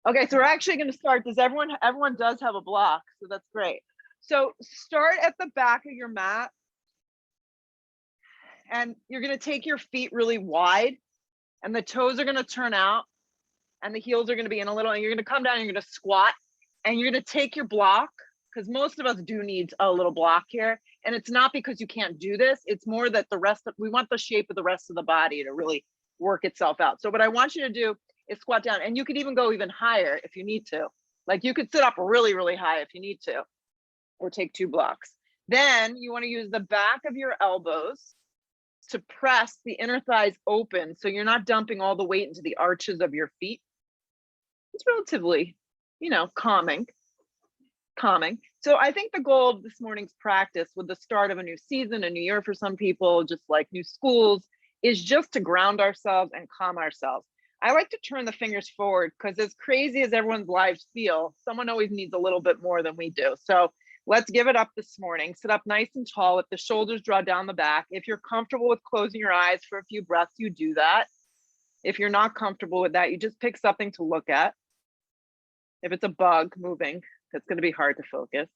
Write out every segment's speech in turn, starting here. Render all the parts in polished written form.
Okay, so we're actually going to start. Everyone does have a block, so that's great. So start at the back of your mat, and you're going to take your feet really wide, and the toes are going to turn out, and the heels are going to be in a little, and you're going to come down, and you're going to squat, and you're going to take your block, because most of us do need a little block here. And it's not because you can't do this, it's more that we want the shape of the rest of the body to really work itself out. So what I want you to do is squat down, and you could even go even higher if you need to. Like you could sit up really, really high if you need to, or take 2 blocks. Then you want to use the back of your elbows to press the inner thighs open, so you're not dumping all the weight into the arches of your feet. It's relatively, calming. So I think the goal of this morning's practice, with the start of a new season, a new year for some people, just like new schools, is just to ground ourselves and calm ourselves. I like to turn the fingers forward, because as crazy as everyone's lives feel, someone always needs a little bit more than we do. So let's give it up this morning. Sit up nice and tall with the shoulders draw down the back. If you're comfortable with closing your eyes for a few breaths, you do that. If you're not comfortable with that, you just pick something to look at. If it's a bug moving, it's going to be hard to focus.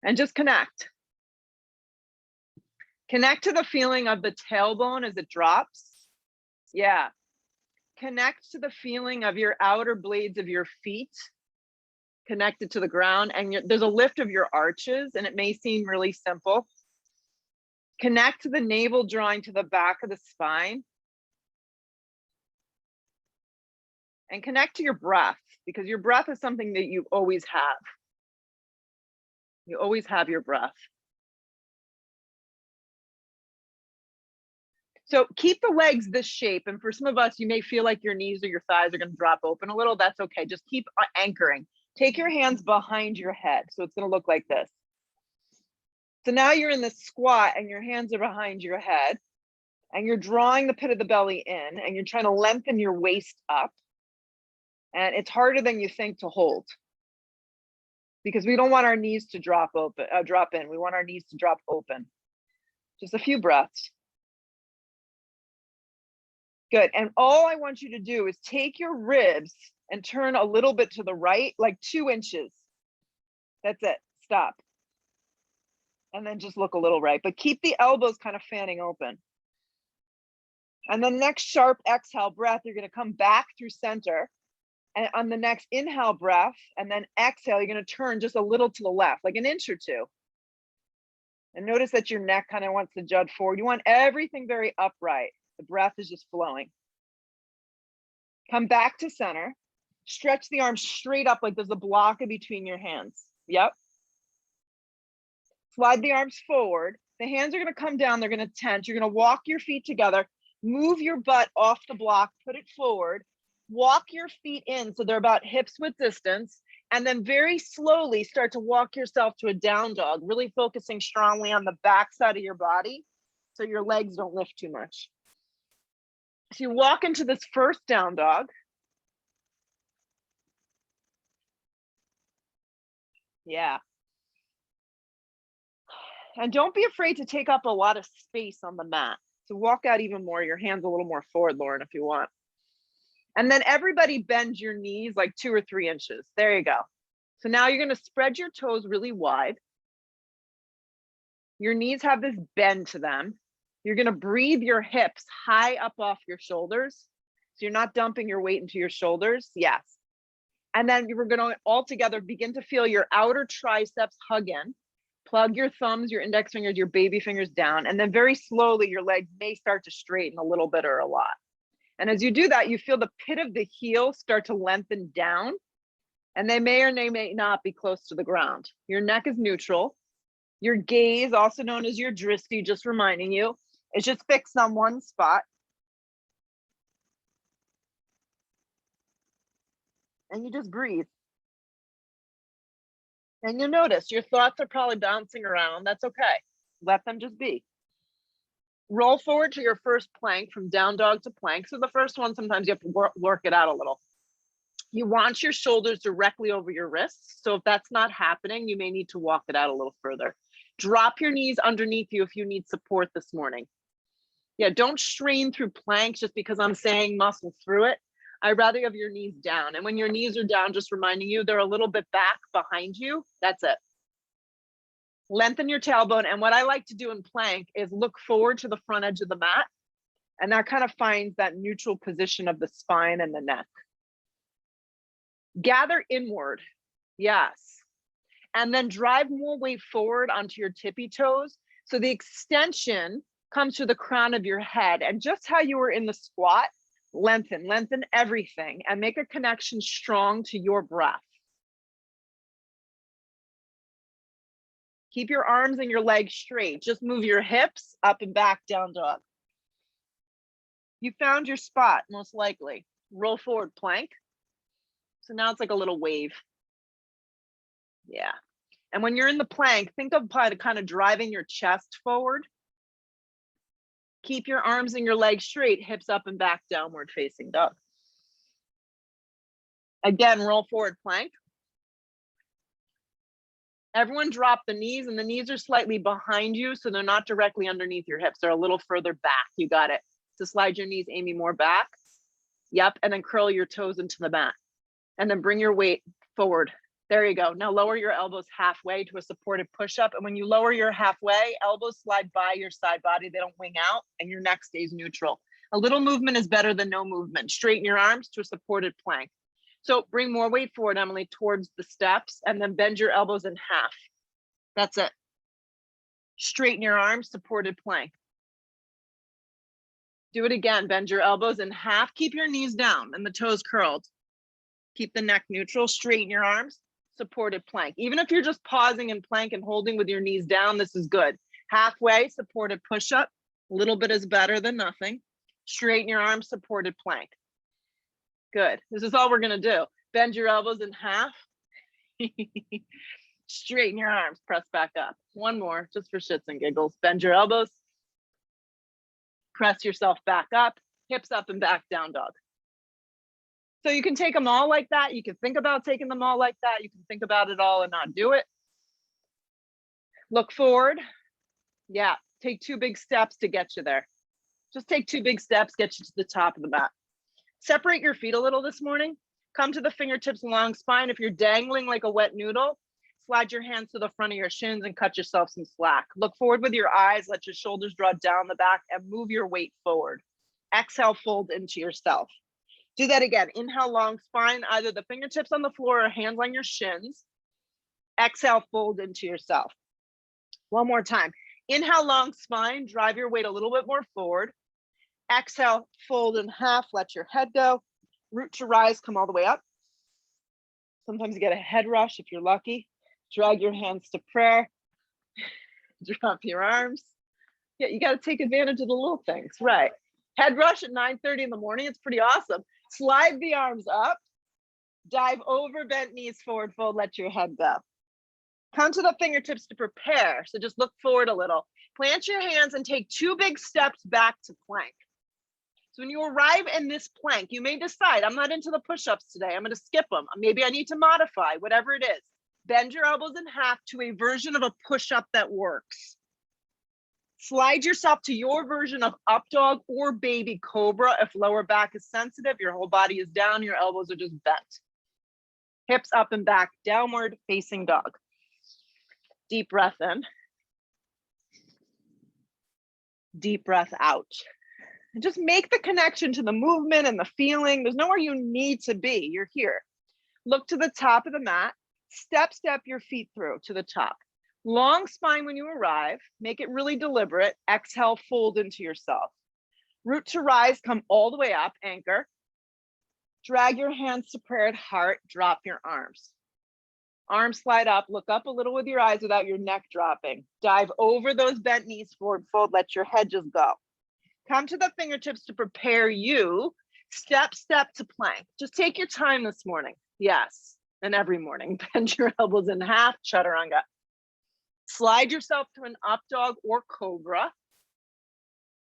And just connect. Connect to the feeling of the tailbone as it drops. Yeah. Connect to the feeling of your outer blades of your feet connected to the ground, and there's a lift of your arches, and it may seem really simple. Connect to the navel drawing to the back of the spine. And connect to your breath, because your breath is something that you always have. You always have your breath. So keep the legs this shape. And for some of us, you may feel like your knees or your thighs are going to drop open a little. That's okay. Just keep anchoring. Take your hands behind your head. So it's going to look like this. So now you're in the squat, and your hands are behind your head, and you're drawing the pit of the belly in, and you're trying to lengthen your waist up. And it's harder than you think to hold, because we don't want our knees to drop in. We want our knees to drop open. Just a few breaths. Good. And all I want you to do is take your ribs and turn a little bit to the right, like 2 inches. That's it. Stop. And then just look a little right, but keep the elbows kind of fanning open. And the next sharp exhale breath, you're going to come back through center. And on the next inhale breath, and then exhale, you're going to turn just a little to the left, like 1 inch or 2. And notice that your neck kind of wants to jut forward. You want everything very upright. The breath is just flowing. Come back to center. Stretch the arms straight up like there's a block in between your hands. Yep. Slide the arms forward. The hands are going to come down. They're going to tense. You're going to walk your feet together. Move your butt off the block. Put it forward. Walk your feet in so they're about hips width distance. And then very slowly start to walk yourself to a down dog, really focusing strongly on the back side of your body so your legs don't lift too much. So you walk into this first down dog. Yeah. And don't be afraid to take up a lot of space on the mat. So walk out even more, your hands a little more forward, Lauren, if you want. And then everybody bend your knees like 2 or 3 inches. There you go. So now you're going to spread your toes really wide. Your knees have this bend to them. You're going to breathe your hips high up off your shoulders. So you're not dumping your weight into your shoulders. Yes. And then we're going to all together begin to feel your outer triceps hug in. Plug your thumbs, your index fingers, your baby fingers down. And then very slowly, your legs may start to straighten a little bit or a lot. And as you do that, you feel the pit of the heel start to lengthen down, and they may or may not be close to the ground. Your neck is neutral. Your gaze, also known as your drishti, just reminding you, is just fixed on one spot. And you just breathe. And you'll notice your thoughts are probably bouncing around. That's okay. Let them just be. Roll forward to your first plank, from down dog to plank. So the first one, sometimes you have to work it out a little. You want your shoulders directly over your wrists. So if that's not happening, you may need to walk it out a little further. Drop your knees underneath you if you need support this morning. Yeah, don't strain through planks just because I'm saying muscle through it. I'd rather have your knees down. And when your knees are down, just reminding you, they're a little bit back behind you. That's it. Lengthen your tailbone. And what I like to do in plank is look forward to the front edge of the mat. And that kind of finds that neutral position of the spine and the neck. Gather inward. Yes. And then drive more weight forward onto your tippy toes. So the extension comes to the crown of your head. And just how you were in the squat, lengthen everything and make a connection strong to your breath. Keep your arms and your legs straight. Just move your hips up and back, down dog. You found your spot, most likely. Roll forward plank. So now it's like a little wave. Yeah. And when you're in the plank, think of kind of driving your chest forward. Keep your arms and your legs straight, hips up and back, downward facing dog. Again, roll forward plank. Everyone drop the knees, and the knees are slightly behind you, so they're not directly underneath your hips. They're a little further back. You got it. So slide your knees, Amy, more back. Yep, and then curl your toes into the mat. And then bring your weight forward. There you go. Now lower your elbows halfway to a supported push-up. And when you lower your halfway, elbows slide by your side body. They don't wing out, and your neck stays neutral. A little movement is better than no movement. Straighten your arms to a supported plank. So bring more weight forward, Emily, towards the steps, and then bend your elbows in half. That's it. Straighten your arms, supported plank. Do it again. Bend your elbows in half. Keep your knees down and the toes curled. Keep the neck neutral. Straighten your arms, supported plank. Even if you're just pausing in plank and holding with your knees down, this is good. Halfway, supported push-up. A little bit is better than nothing. Straighten your arms, supported plank. Good. This is all we're going to do. Bend your elbows in half. Straighten your arms, press back up. One more, just for shits and giggles. Bend your elbows. Press yourself back up. Hips up and back, down dog. So you can take them all like that. You can think about taking them all like that. You can think about it all and not do it. Look forward. Yeah, take 2 big steps to get you there. Just take 2 big steps, get you to the top of the mat. Separate your feet a little this morning. Come to the fingertips along spine. If you're dangling like a wet noodle, slide your hands to the front of your shins and cut yourself some slack. Look forward with your eyes. Let your shoulders draw down the back and move your weight forward. Exhale, fold into yourself. Do that again. Inhale, long spine, either the fingertips on the floor or hands on your shins. Exhale, fold into yourself. One more time. Inhale, long spine, drive your weight a little bit more forward. Exhale, fold in half, let your head go. Root to rise, come all the way up. Sometimes you get a head rush if you're lucky. Drag your hands to prayer. Drop your arms. Yeah, you got to take advantage of the little things, right? Head rush at 9:30 in the morning, it's pretty awesome. Slide the arms up, dive over, bent knees, forward fold, let your head go. Come to the fingertips to prepare. So just look forward a little. Plant your hands and take 2 big steps back to plank. So when you arrive in this plank, you may decide, I'm not into the push-ups today. I'm going to skip them. Maybe I need to modify, whatever it is. Bend your elbows in half to a version of a push-up that works. Slide yourself to your version of up dog or baby cobra. If lower back is sensitive, your whole body is down, your elbows are just bent. Hips up and back, downward facing dog. Deep breath in. Deep breath out. And just make the connection to the movement and the feeling. There's nowhere you need to be. You're here. Look to the top of the mat. Step your feet through to the top. Long spine when you arrive. Make it really deliberate. Exhale, fold into yourself. Root to rise, come all the way up, anchor. Drag your hands to prayer at heart. Drop your arms. Arms slide up. Look up a little with your eyes without your neck dropping. Dive over those bent knees, forward fold. Let your head just go. Come to the fingertips to prepare you. Step to plank. Just take your time this morning. Yes, and every morning. Bend your elbows in half, chaturanga. Slide yourself to an up dog or cobra.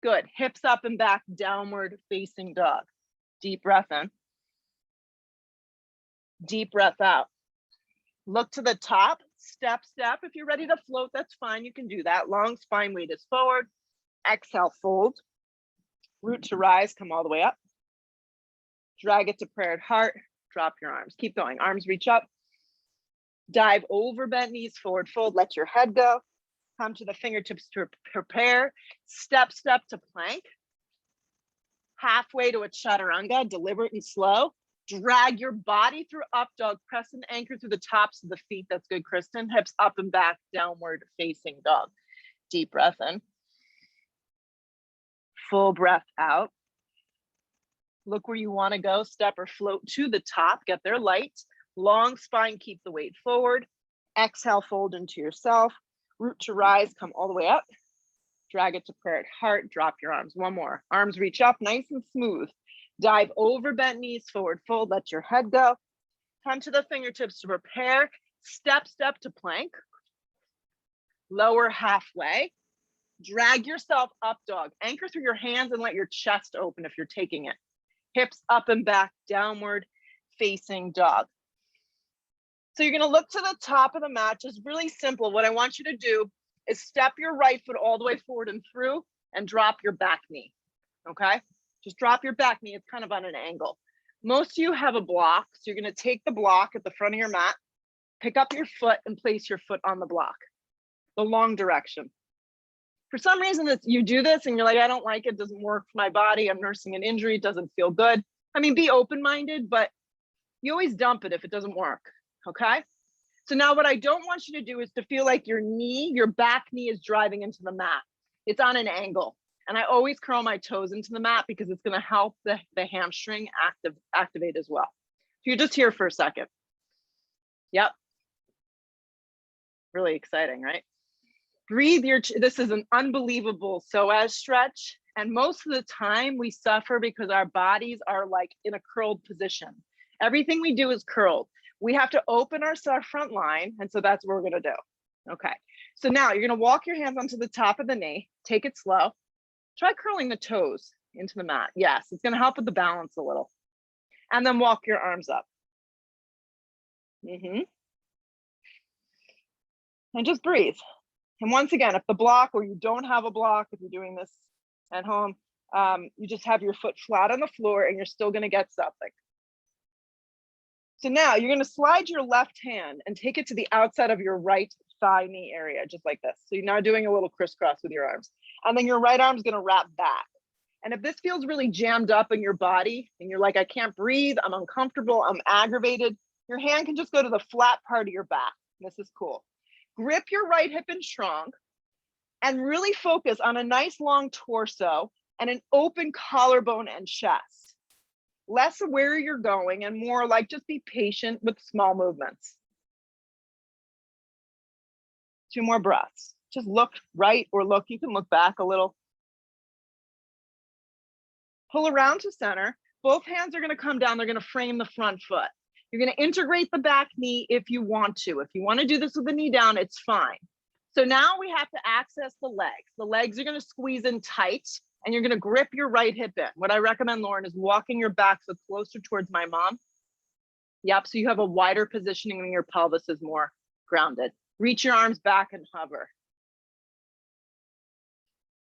Good. Hips up and back, downward facing dog. Deep breath in. Deep breath out. Look to the top. Step. If you're ready to float, that's fine. You can do that. Long spine weight is forward. Exhale, fold. Root to rise, come all the way up. Drag it to prayer at heart. Drop your arms. Keep going. Arms reach up. Dive over bent knees, forward fold. Let your head go. Come to the fingertips to prepare. Step to plank. Halfway to a chaturanga, deliberate and slow. Drag your body through up dog. Press and anchor through the tops of the feet. That's good, Kristen. Hips up and back, downward facing dog. Deep breath in. Full breath out. Look where you want to go. Step or float to the top. Get there light. Long spine, keep the weight forward. Exhale, fold into yourself. Root to rise, come all the way up. Drag it to prayer at heart. Drop your arms. One more. Arms reach up, nice and smooth. Dive over bent knees, forward fold. Let your head go. Come to the fingertips to prepare. Step to plank. Lower halfway. Drag yourself up dog. Anchor through your hands and let your chest open if you're taking it. Hips up and back, downward facing dog. So you're going to look to the top of the mat, just really simple. What I want you to do is step your right foot all the way forward and through and drop your back knee, okay? Just drop your back knee. It's kind of on an angle. Most of you have a block, so you're going to take the block at the front of your mat, pick up your foot and place your foot on the block, the long direction. For some reason, you do this and you're like, I don't like it, doesn't work for my body, I'm nursing an injury, it doesn't feel good. I mean, be open-minded, but you always dump it if it doesn't work. Okay, so now what I don't want you to do is to feel like your back knee is driving into the mat. It's on an angle. And I always curl my toes into the mat because it's going to help the hamstring activate as well. So you're just here for a second. Yep. Really exciting, right? Breathe this is an unbelievable psoas stretch. And most of the time we suffer because our bodies are like in a curled position. Everything we do is curled. We have to open our front line, and so that's what we're gonna do. Okay, so now you're gonna walk your hands onto the top of the knee, take it slow. Try curling the toes into the mat. Yes, it's gonna help with the balance a little. And then walk your arms up. And just breathe. And once again, if the block, or you don't have a block, if you're doing this at home, you just have your foot flat on the floor and you're still gonna get something. So now you're going to slide your left hand and take it to the outside of your right thigh knee area, just like this. So you're now doing a little crisscross with your arms. And then your right arm is going to wrap back. And if this feels really jammed up in your body and you're like, I can't breathe, I'm uncomfortable, I'm aggravated, your hand can just go to the flat part of your back. This is cool. Grip your right hip in strong and really focus on a nice long torso and an open collarbone and chest. Less of where you're going and more like just be patient with small movements. 2 more breaths. Just look right or look, you can look back a little. Pull around to center. Both hands are going to come down. They're going to frame the front foot. You're going to integrate the back knee if you want to. If you want to do this with the knee down, it's fine. So now we have to access the legs. The legs are going to squeeze in tight. And you're going to grip your right hip in. What I recommend, Lauren, is walking your back foot closer towards my mom. Yep, so you have a wider positioning and your pelvis is more grounded. Reach your arms back and hover.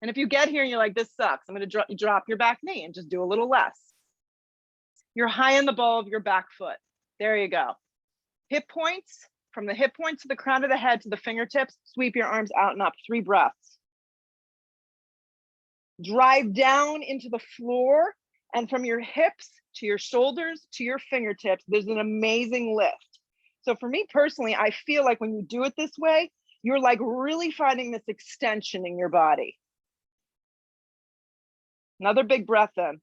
And if you get here and you're like, this sucks, I'm going to drop your back knee and just do a little less. You're high in the ball of your back foot. There you go. Hip points, from the hip points to the crown of the head to the fingertips, sweep your arms out and up. 3 breaths. Drive down into the floor, and from your hips to your shoulders to your fingertips, there's an amazing lift. So for me personally, I feel like when you do it this way, you're like really finding this extension in your body. Another big breath in.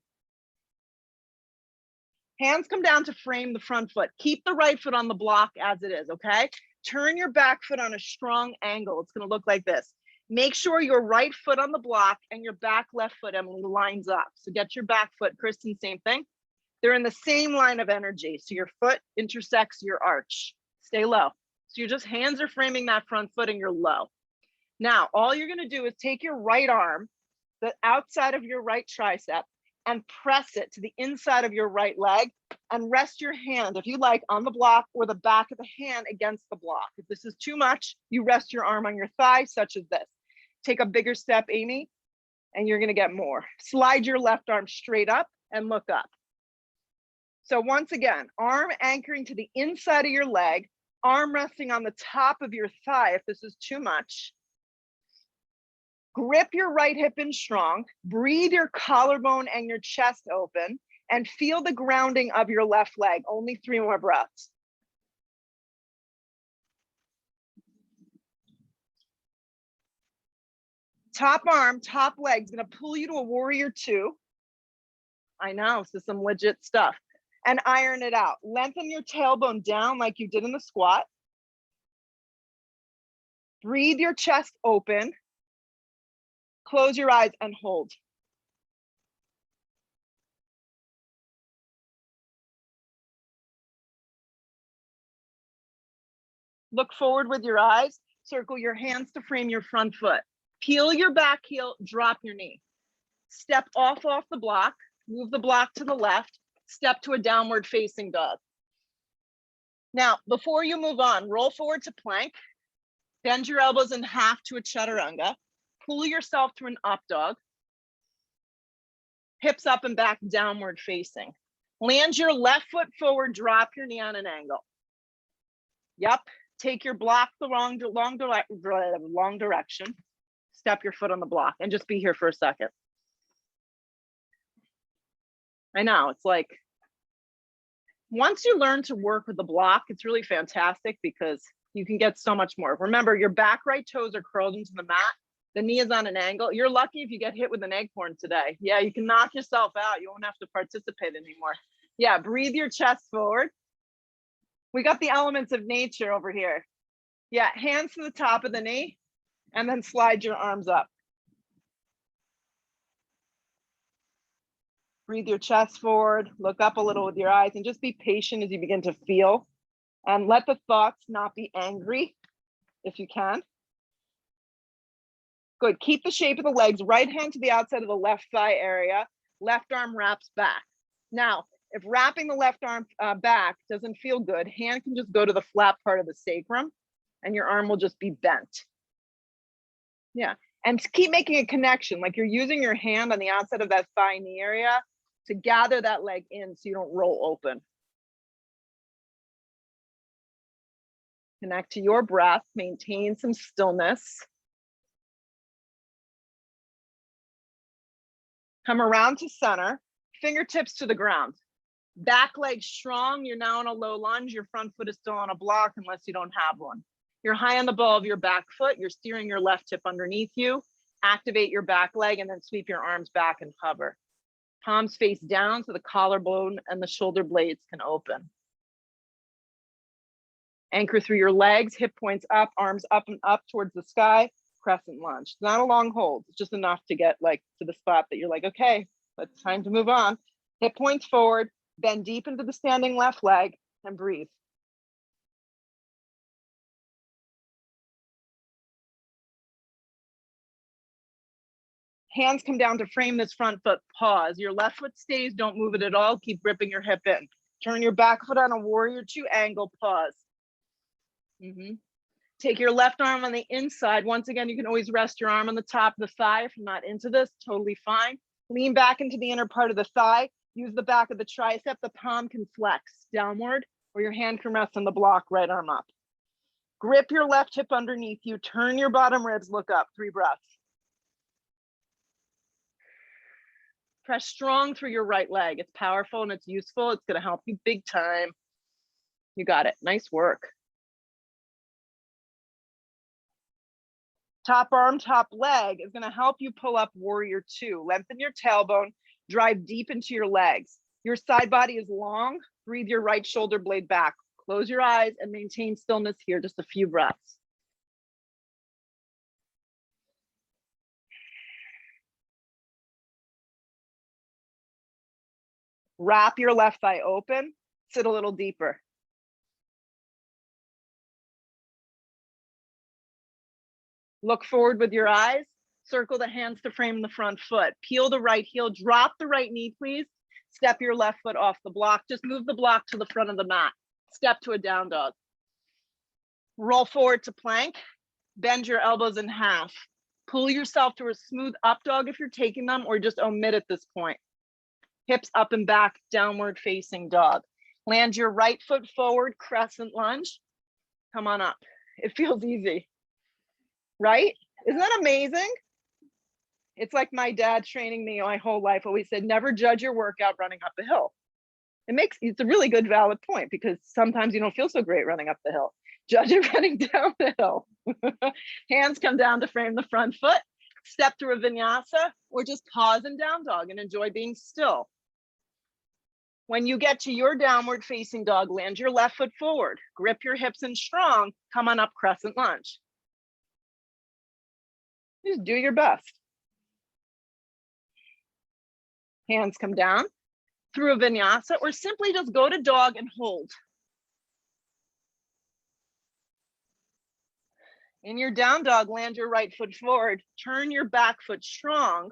Hands come down to frame the front foot. Keep the right foot on the block as it is, okay? Turn your back foot on a strong angle. It's gonna look like this. Make sure your right foot on the block and your back left foot, Emily, lines up. So get your back foot, Kristen, same thing. They're in the same line of energy. So your foot intersects your arch. Stay low. So your just hands are framing that front foot and you're low. Now, all you're gonna do is take your right arm, the outside of your right tricep, and press it to the inside of your right leg and rest your hand, if you like, on the block or the back of the hand against the block. If this is too much, you rest your arm on your thigh, such as this. Take a bigger step, Amy, and you're gonna get more. Slide your left arm straight up and look up. So once again, arm anchoring to the inside of your leg, arm resting on the top of your thigh if this is too much. Grip your right hip in strong, breathe your collarbone and your chest open, and feel the grounding of your left leg. Only 3 more breaths. Top arm, top leg's gonna pull you to a warrior 2. I know, this is some legit stuff. And iron it out. Lengthen your tailbone down like you did in the squat. Breathe your chest open. Close your eyes and hold. Look forward with your eyes. Circle your hands to frame your front foot. Peel your back heel, drop your knee. Step off the block, move the block to the left, step to a downward facing dog. Now, before you move on, roll forward to plank, bend your elbows in half to a chaturanga, pull yourself to an up dog, hips up and back, downward facing. Land your left foot forward, drop your knee on an angle. Yep, take your block the long direction, step your foot on the block and just be here for a second. I know, it's like, once you learn to work with the block, it's really fantastic because you can get so much more. Remember, your back right toes are curled into the mat. The knee is on an angle. You're lucky if you get hit with an acorn today. Yeah, you can knock yourself out. You won't have to participate anymore. Yeah, breathe your chest forward. We got the elements of nature over here. Yeah, hands to the top of the knee and then slide your arms up. Breathe your chest forward, look up a little with your eyes and just be patient as you begin to feel. And let the thoughts not be angry if you can. Good, keep the shape of the legs, right hand to the outside of the left thigh area, left arm wraps back. Now, if wrapping the left arm back doesn't feel good, hand can just go to the flat part of the sacrum and your arm will just be bent. Yeah, and keep making a connection, like you're using your hand on the outside of that thigh knee area to gather that leg in so you don't roll open. Connect to your breath, maintain some stillness. Come around to center, fingertips to the ground. Back leg strong, you're now in a low lunge, your front foot is still on a block unless you don't have one. You're high on the ball of your back foot, you're steering your left hip underneath you, activate your back leg and then sweep your arms back and hover. Palms face down so the collarbone and the shoulder blades can open. Anchor through your legs, hip points up, arms up and up towards the sky, crescent lunge. It's not a long hold, it's just enough to get like to the spot that you're like, okay, it's time to move on. Hip points forward, bend deep into the standing left leg and breathe. Hands come down to frame this front foot, pause. Your left foot stays, don't move it at all, keep gripping your hip in. Turn your back foot on a warrior 2 angle, pause. Take your left arm on the inside. Once again, you can always rest your arm on the top of the thigh if you're not into this, totally fine. Lean back into the inner part of the thigh. Use the back of the tricep, the palm can flex downward, or your hand can rest on the block, right arm up. Grip your left hip underneath you, turn your bottom ribs, look up, 3 breaths. Press strong through your right leg. It's powerful and it's useful. It's gonna help you big time. You got it, nice work. Top arm, top leg is gonna help you pull up warrior 2. Lengthen your tailbone, drive deep into your legs. Your side body is long, breathe your right shoulder blade back. Close your eyes and maintain stillness here, just a few breaths. Wrap your left thigh open, sit a little deeper. Look forward with your eyes, circle the hands to frame the front foot. Peel the right heel, drop the right knee, please. Step your left foot off the block. Just move the block to the front of the mat. Step to a down dog. Roll forward to plank, bend your elbows in half. Pull yourself to a smooth up dog if you're taking them, or just omit at this point. Hips up and back, downward facing dog. Land your right foot forward, crescent lunge. Come on up. It feels easy, right? Isn't that amazing? It's like my dad training me my whole life always said, never judge your workout running up a hill. It's a really good valid point because sometimes you don't feel so great running up the hill. Judge it running down the hill. Hands come down to frame the front foot. Step through a vinyasa or just pause in down dog and enjoy being still. When you get to your downward facing dog, land your left foot forward, grip your hips in strong, come on up crescent lunge. Just do your best. Hands come down through a vinyasa or simply just go to dog and hold. In your down dog, land your right foot forward, turn your back foot strong.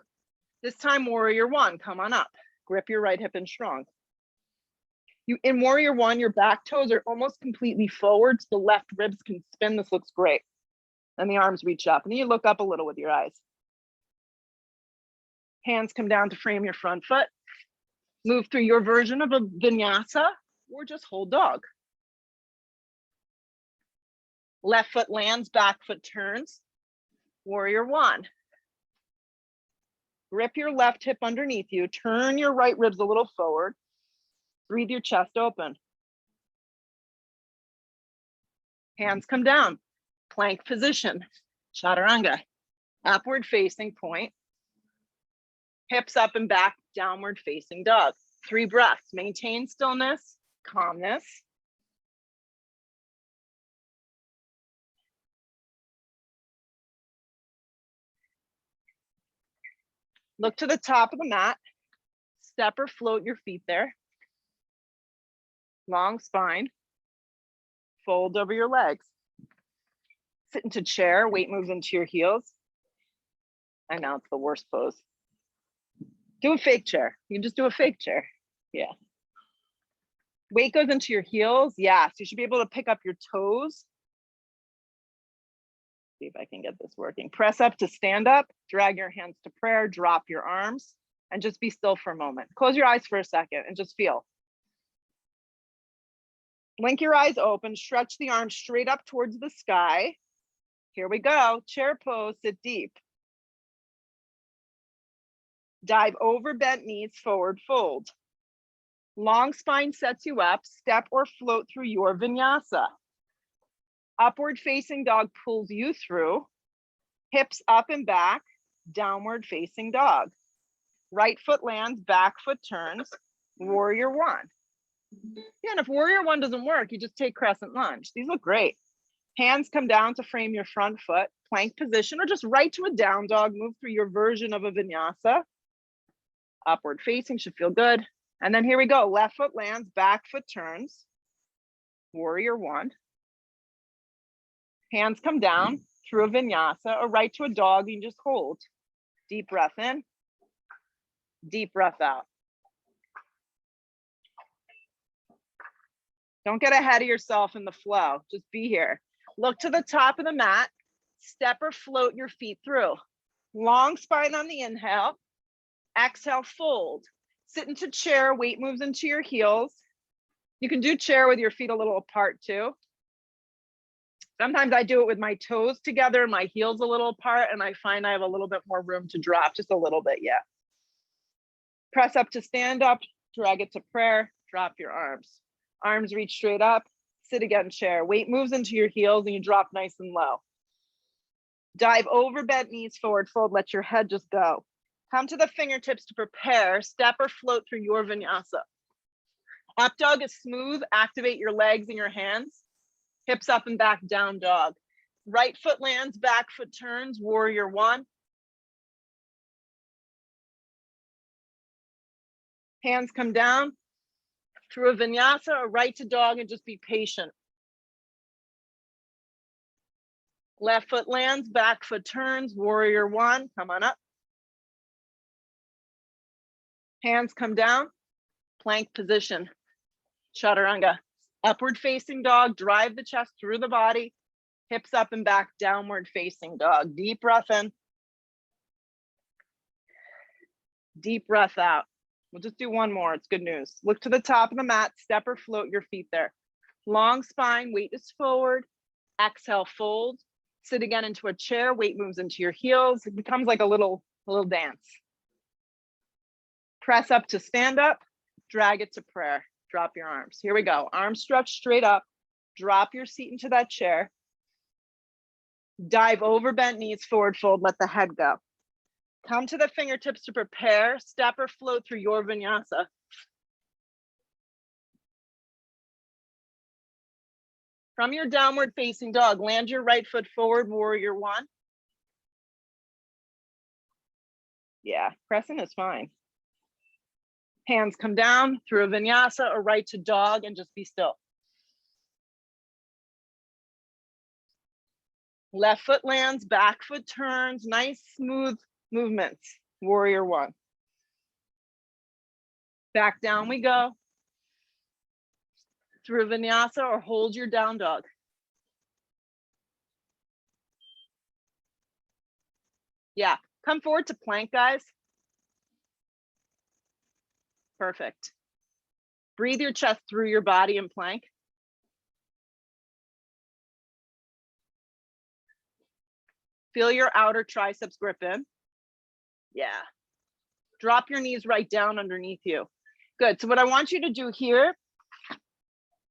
This time warrior one, come on up, grip your right hip in strong. In warrior one, your back toes are almost completely forward, so the left ribs can spin. This looks great. And the arms reach up, and then you look up a little with your eyes. Hands come down to frame your front foot. Move through your version of a vinyasa or just hold dog. Left foot lands, back foot turns. Warrior one. Grip your left hip underneath you. Turn your right ribs a little forward. Breathe your chest open. Hands come down. Plank position. Chaturanga. Upward facing point. Hips up and back, downward facing dog. 3 breaths. Maintain stillness, calmness. Look to the top of the mat. Step or float your feet there. Long spine. Fold over your legs. Sit into chair, weight moves into your heels. I know it's the worst pose. Do a fake chair. You can just do a fake chair. Yeah. Weight goes into your heels. Yes, you should be able to pick up your toes. See if I can get this working. Press up to stand up, drag your hands to prayer, drop your arms, and just be still for a moment. Close your eyes for a second and just feel. Blink your eyes open, stretch the arms straight up towards the sky. Here we go, chair pose, sit deep. Dive over bent knees, forward fold. Long spine sets you up, step or float through your vinyasa. Upward facing dog pulls you through. Hips up and back, downward facing dog. Right foot lands, back foot turns, warrior one. Yeah, and if warrior one doesn't work, you just take crescent lunge. These look great. Hands come down to frame your front foot, plank position, or just right to a down dog. Move through your version of a vinyasa. Upward facing should feel good. And then here we go. Left foot lands, back foot turns. Warrior one. Hands come down through a vinyasa or right to a dog. You can just hold. Deep breath in. Deep breath out. Don't get ahead of yourself in the flow. Just be here. Look to the top of the mat. Step or float your feet through. Long spine on the inhale. Exhale, fold. Sit into chair, weight moves into your heels. You can do chair with your feet a little apart too. Sometimes I do it with my toes together and my heels a little apart, and I find I have a little bit more room to drop, just a little bit, yeah. Press up to stand up, drag it to prayer, drop your arms. Arms reach straight up, sit again, chair. Weight moves into your heels and you drop nice and low. Dive over bent knees, forward fold, let your head just go. Come to the fingertips to prepare, step or float through your vinyasa. Up dog is smooth, activate your legs and your hands. Hips up and back, down dog. Right foot lands, back foot turns, warrior one. Hands come down through a vinyasa or right to dog and just be patient. Left foot lands, back foot turns, warrior one, come on up. Hands come down, plank position, chaturanga. Upward facing dog, drive the chest through the body, hips up and back, downward facing dog. Deep breath in. Deep breath out. We'll just do one more. It's good news. Look to the top of the mat, step or float your feet there. Long spine, weight is forward. Exhale, fold. Sit again into a chair, weight moves into your heels. It becomes like a little dance. Press up to stand up, drag it to prayer. Drop your arms. Here we go. Arms stretched straight up. Drop your seat into that chair. Dive over bent knees, forward fold, let the head go. Come to the fingertips to prepare, step or float through your vinyasa. From your downward facing dog, land your right foot forward, warrior one. Yeah, pressing is fine. Hands come down through a vinyasa or right to dog and just be still. Left foot lands, back foot turns, nice smooth movements. Warrior one. Back down we go. Through vinyasa or hold your down dog. Yeah, come forward to plank, guys. Perfect. Breathe your chest through your body in plank. Feel your outer triceps grip in. Yeah. Drop your knees right down underneath you. Good. So what I want you to do here,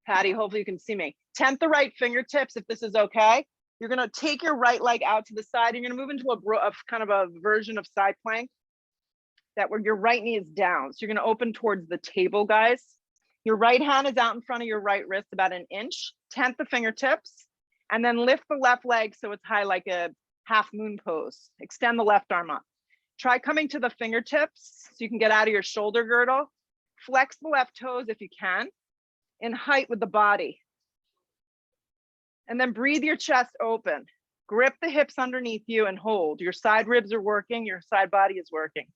Patty, hopefully you can see me. Tent the right fingertips if this is okay. You're going to take your right leg out to the side. You're going to move into a kind of a version of side plank that where your right knee is down. So you're going to open towards the table, guys. Your right hand is out in front of your right wrist about an inch. Tent the fingertips and then lift the left leg so it's high like a half moon pose. Extend the left arm up. Try coming to the fingertips so you can get out of your shoulder girdle. Flex the left toes if you can, in height with the body. And then breathe your chest open. Grip the hips underneath you and hold. Your side ribs are working, your side body is working.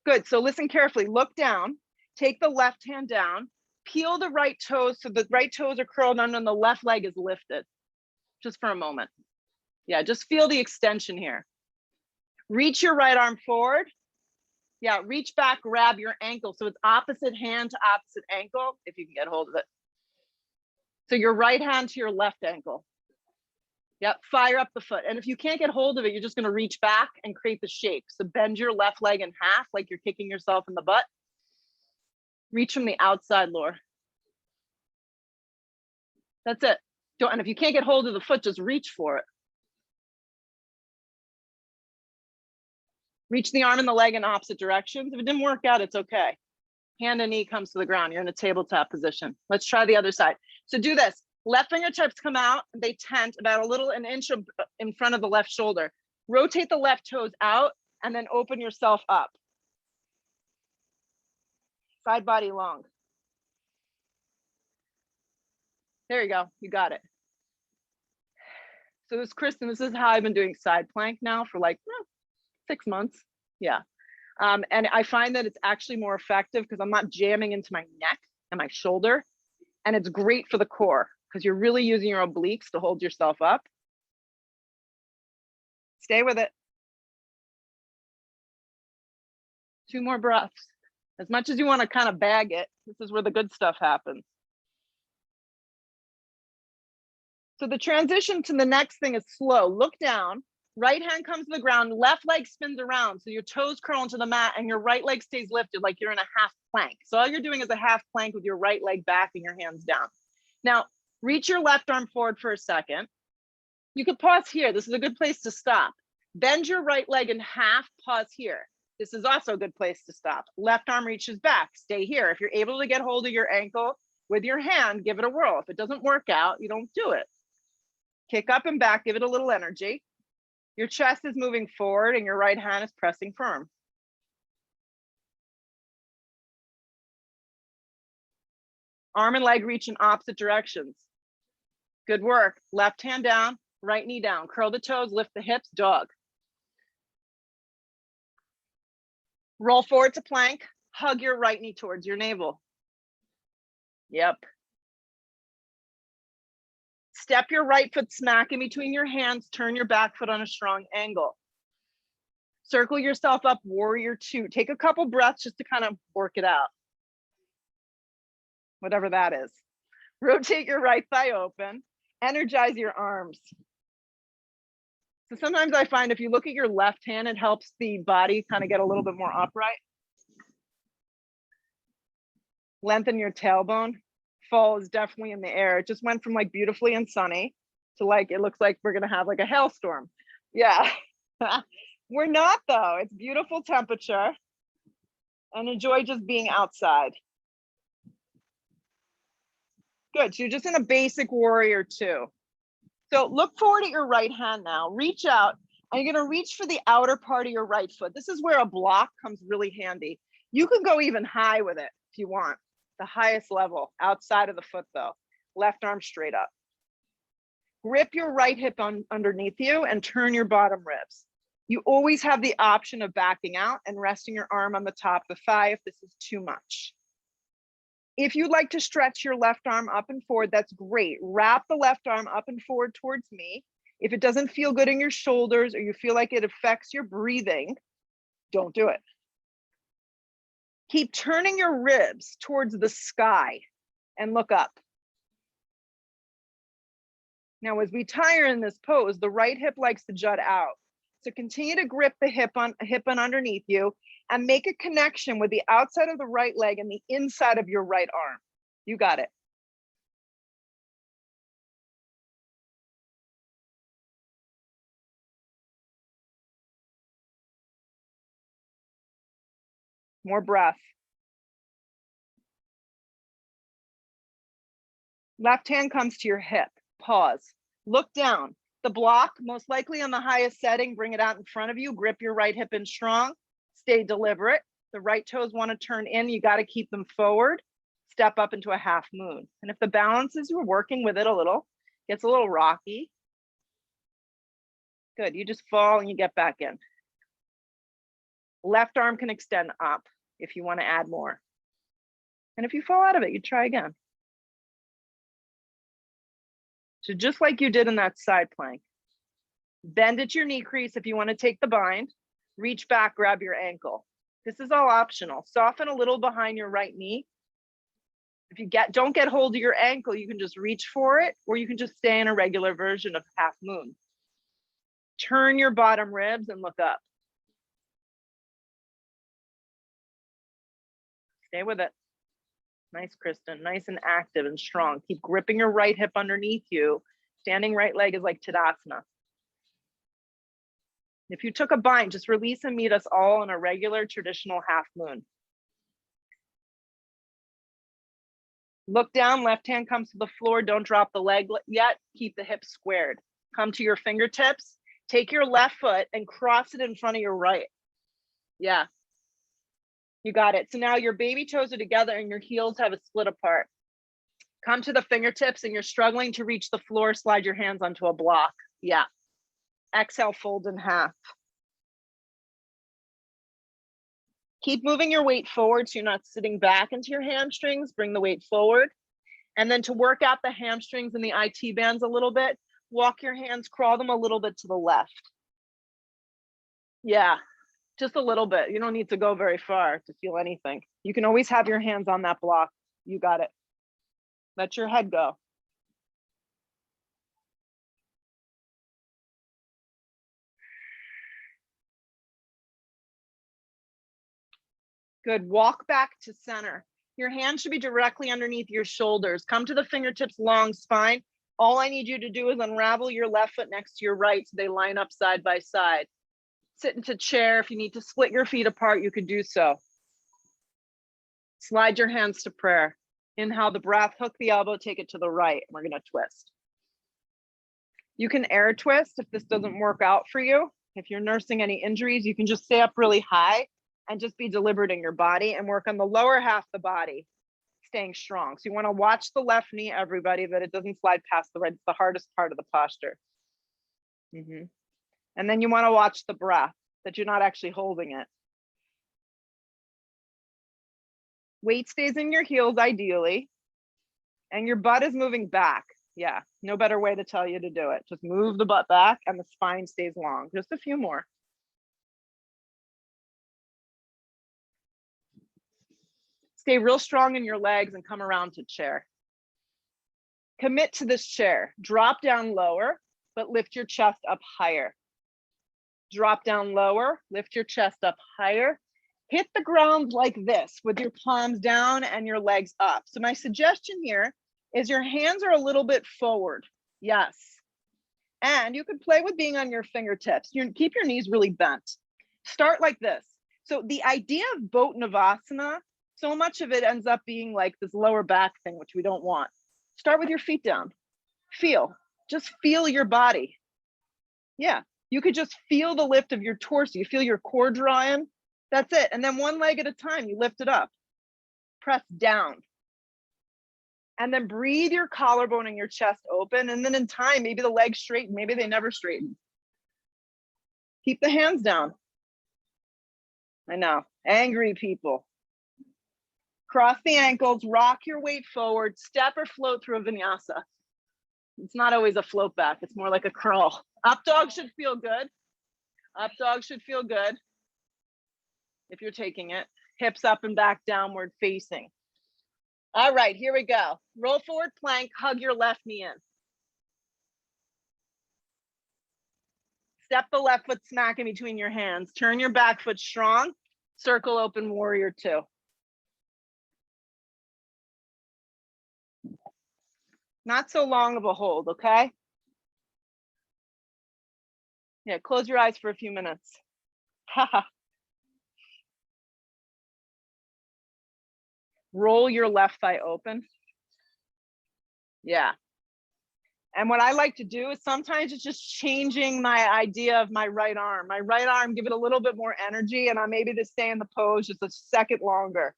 Good, so listen carefully, look down, take the left hand down, peel the right toes so the right toes are curled under and the left leg is lifted. Just for a moment. Yeah, just feel the extension here. Reach your right arm forward. Yeah, reach back, grab your ankle. So it's opposite hand to opposite ankle, if you can get hold of it. So your right hand to your left ankle. Yep, fire up the foot. And if you can't get hold of it, you're just gonna reach back and create the shape. So bend your left leg in half like you're kicking yourself in the butt. Reach from the outside, Laura. That's it. And if you can't get hold of the foot, just reach for it. Reach the arm and the leg in opposite directions. If it didn't work out, it's okay. Hand and knee comes to the ground. You're in a tabletop position. Let's try the other side. So do this. Left fingertips come out. They tent about an inch in front of the left shoulder. Rotate the left toes out and then open yourself up. Side body long. There you go. You got it. So this, Kristen, this is how I've been doing side plank now for like 6 months. Yeah. And I find that it's actually more effective because I'm not jamming into my neck and my shoulder. And it's great for the core because you're really using your obliques to hold yourself up. Stay with it. 2 more breaths. As much as you want to kind of bag it, this is where the good stuff happens. So the transition to the next thing is slow. Look down. Right hand comes to the ground, left leg spins around. So your toes curl into the mat and your right leg stays lifted like you're in a half plank. So all you're doing is a half plank with your right leg back and your hands down. Now, reach your left arm forward for a second. You could pause here. This is a good place to stop. Bend your right leg in half, pause here. This is also a good place to stop. Left arm reaches back, stay here. If you're able to get hold of your ankle with your hand, give it a whirl. If it doesn't work out, you don't do it. Kick up and back, give it a little energy. Your chest is moving forward and your right hand is pressing firm. Arm and leg reach in opposite directions. Good work. Left hand down, right knee down. Curl the toes, lift the hips, dog. Roll forward to plank. Hug your right knee towards your navel. Yep. Step your right foot smack in between your hands, turn your back foot on a strong angle. Circle yourself up, warrior two. Take a couple breaths just to kind of work it out. Whatever that is. Rotate your right thigh open, energize your arms. So sometimes I find if you look at your left hand, it helps the body kind of get a little bit more upright. Lengthen your tailbone. Fall is definitely in the air. It just went from like beautifully and sunny to like, it looks like we're gonna have like a hailstorm. Yeah, we're not though. It's beautiful temperature and enjoy just being outside. Good, so you're just in a basic warrior two. So look forward at your right hand now, reach out, and you're gonna reach for the outer part of your right foot. This is where a block comes really handy. You can go even high with it if you want. The highest level outside of the foot though. Left arm straight up. Grip your right hip underneath you and turn your bottom ribs. You always have the option of backing out and resting your arm on the top of the thigh if this is too much. If you'd like to stretch your left arm up and forward, that's great. Wrap the left arm up and forward towards me. If it doesn't feel good in your shoulders or you feel like it affects your breathing, don't do it. Keep turning your ribs towards the sky and look up. Now, as we tire in this pose, the right hip likes to jut out. So continue to grip the hip on underneath you and make a connection with the outside of the right leg and the inside of your right arm. You got it. More breath. Left hand comes to your hip. Pause. Look down. The block, most likely on the highest setting, bring it out in front of you. Grip your right hip in strong. Stay deliberate. The right toes want to turn in. You got to keep them forward. Step up into a half moon. And if the balance is you're working with it a little, gets a little rocky. Good. You just fall and you get back in. Left arm can extend up if you want to add more. And if you fall out of it, you try again. So just like you did in that side plank, bend at your knee crease if you want to take the bind, reach back, grab your ankle. This is all optional. Soften a little behind your right knee. If you don't get hold of your ankle, you can just reach for it, or you can just stay in a regular version of half moon. Turn your bottom ribs and look up. Stay with it. Nice, Kristen. Nice and active and strong. Keep gripping your right hip underneath you. Standing right leg is like Tadasana. If you took a bind, just release and meet us all in a regular traditional half moon. Look down, left hand comes to the floor. Don't drop the leg yet. Keep the hips squared. Come to your fingertips. Take your left foot and cross it in front of your right. Yeah. You got it. So now your baby toes are together and your heels have a split apart. Come to the fingertips and you're struggling to reach the floor, slide your hands onto a block. Yeah. Exhale, fold in half. Keep moving your weight forward so you're not sitting back into your hamstrings. Bring the weight forward. And then to work out the hamstrings and the IT bands a little bit, walk your hands, crawl them a little bit to the left. Yeah. Just a little bit. You don't need to go very far to feel anything. You can always have your hands on that block. You got it. Let your head go. Good. Walk back to center. Your hands should be directly underneath your shoulders. Come to the fingertips, long spine. All I need you to do is unravel your left foot next to your right so they line up side by side. Sit into chair. If you need to split your feet apart, you could do so. Slide your hands to prayer. Inhale the breath, hook the elbow, take it to the right. We're going to twist. You can air twist if this doesn't work out for you. If you're nursing any injuries, you can just stay up really high and just be deliberate in your body and work on the lower half of the body, staying strong. So you want to watch the left knee, everybody, that it doesn't slide past the right. It's the hardest part of the posture. And then you want to watch the breath, that you're not actually holding it. Weight stays in your heels ideally, and your butt is moving back. Yeah, no better way to tell you to do it. Just move the butt back and the spine stays long. Just a few more. Stay real strong in your legs and come around to chair. Commit to this chair. Drop down lower, but lift your chest up higher. Drop down lower, lift your chest up higher. Hit the ground like this with your palms down and your legs up. So my suggestion here is your hands are a little bit forward. Yes. And you could play with being on your fingertips. Keep your knees really bent. Start like this. So the idea of boat navasana, so much of it ends up being like this lower back thing, which we don't want. Start with your feet down. Just feel your body. Yeah, you could just feel the lift of your torso. You feel your core draw in. That's it. And then one leg at a time, you lift it up. Press down. And then breathe your collarbone and your chest open. And then in time, maybe the legs straighten. Maybe they never straighten. Keep the hands down. I know, angry people. Cross the ankles, rock your weight forward, step or float through a vinyasa. It's not always a float back. It's more like a crawl. Up dog should feel good. Up dog should feel good. If you're taking it, hips up and back, downward facing. All right, here we go. Roll forward plank, hug your left knee in. Step the left foot smack in between your hands. Turn your back foot strong. Circle open warrior 2. Not so long of a hold, okay? Yeah, close your eyes for a few minutes. Roll your left thigh open. Yeah. And what I like to do is sometimes it's just changing my idea of my right arm. My right arm, give it a little bit more energy, and I'm able to stay in the pose just a second longer.